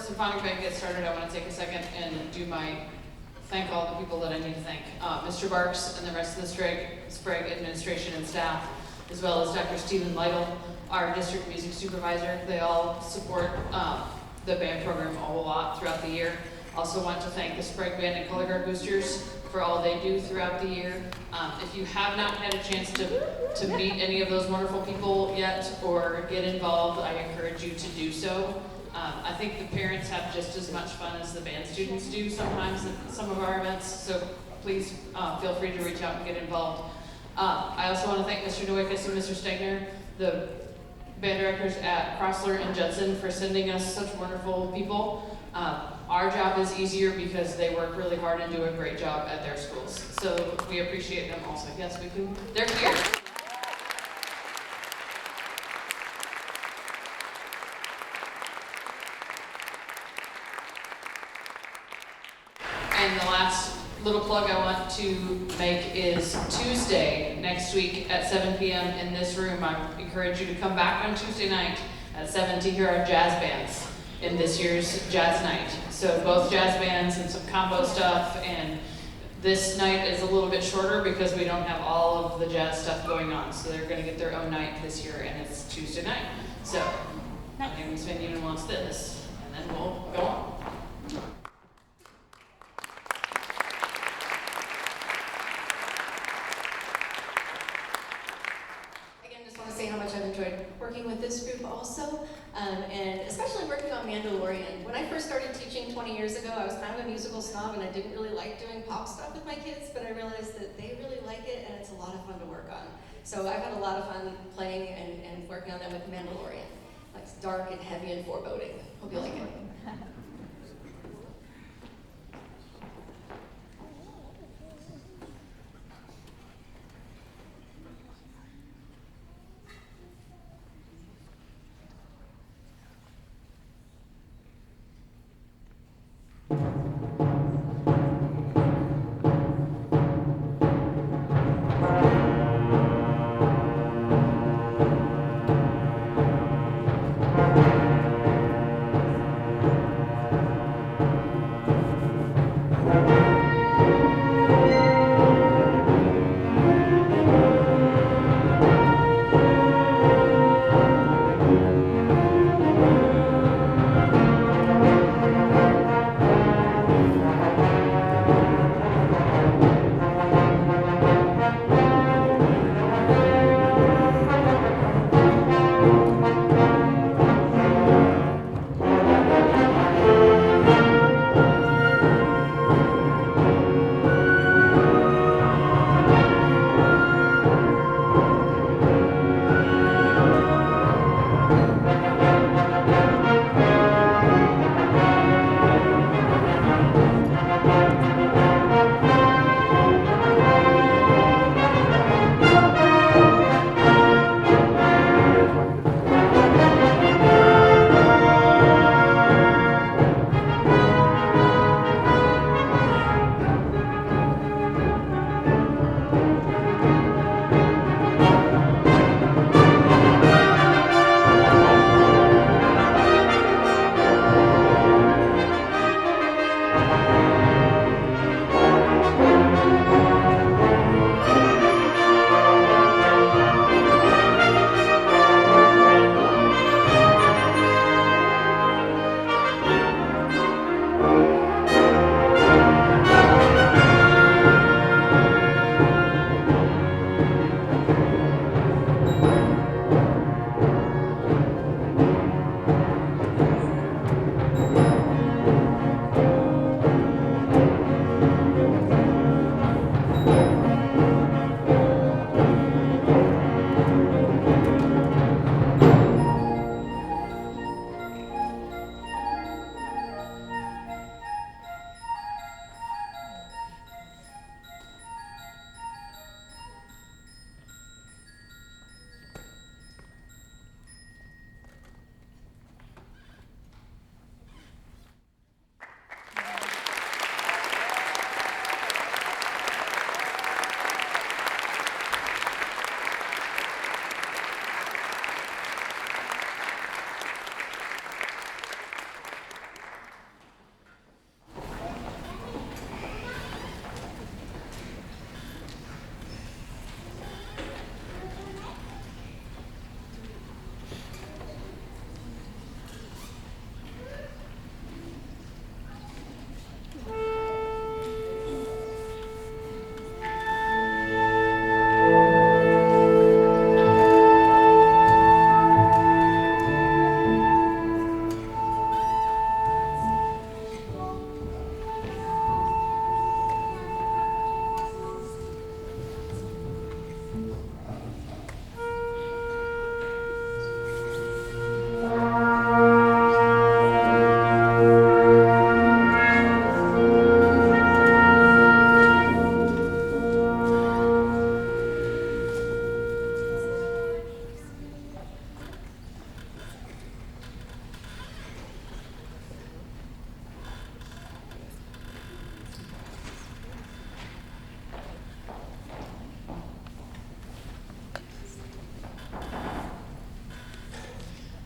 Symphonic Band gets started, I want to take a second and thank all the people that I need to thank. Mr. Barks and the rest of the Sprague administration and staff, as well as Dr. Stephen Lytle, our district music supervisor. They all support the band program a whole lot throughout the year. Also want to thank the Sprague Band and Color Guard Boosters for all they do throughout the year. If you have not had a chance to meet any of those wonderful people yet or get involved, I encourage you to do so. I think the parents have just as much fun as the band students do sometimes at some of our events, so please feel free to reach out and get involved. I also want to thank Mr. Nowickus and Mr. Stegner, the band directors at Crossler and Judson, for sending us such wonderful people. Our job is easier because they work really hard and do a great job at their schools. So we appreciate them also. Yes, they're here. And the last little plug I want to make is Tuesday next week at 7 p.m. in this room. I encourage you to come back on Tuesday night at 7 to hear our jazz bands in this year's jazz night. So both jazz bands and some combo stuff, and this night is a little bit shorter because we don't have all of the jazz stuff going on. So they're going to get their own night this year, and it's Tuesday night. So my name is Van Even wants this, and then we'll go on. Say how much I've enjoyed working with this group also, and especially working on Mandalorian. When I first started teaching 20 years ago, I was kind of a musical snob and I didn't really like doing pop stuff with my kids, but I realized that they really like it and it's a lot of fun to work on. So I've had a lot of fun playing and working on them with Mandalorian. It's dark and heavy and foreboding. Hope you like it.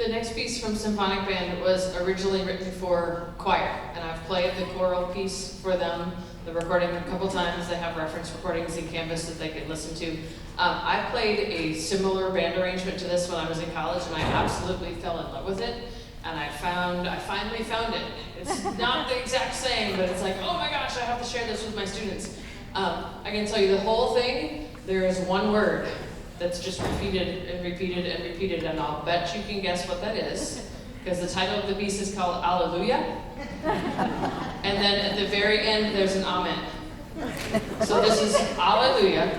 The next piece from Symphonic Band was originally written for choir, and I've played the choral piece for them, the recording a couple times. They have reference recordings in Canvas that they could listen to. I played a similar band arrangement to this when I was in college, and I absolutely fell in love with it. And I finally found it. It's not the exact same, but it's like, oh my gosh, I have to share this with my students. I can tell you the whole thing, there is one word that's just repeated and repeated and repeated, and I'll bet you can guess what that is, because the title of the piece is called Alleluia. And then at the very end, there's an amen. So this is Alleluia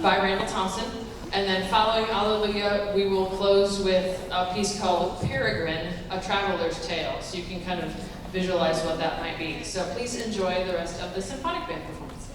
by Randall Thompson. And then following Alleluia, we will close with a piece called Peregrine, A Traveler's Tale. So you can kind of visualize what that might be. So please enjoy the rest of the Symphonic Band performance.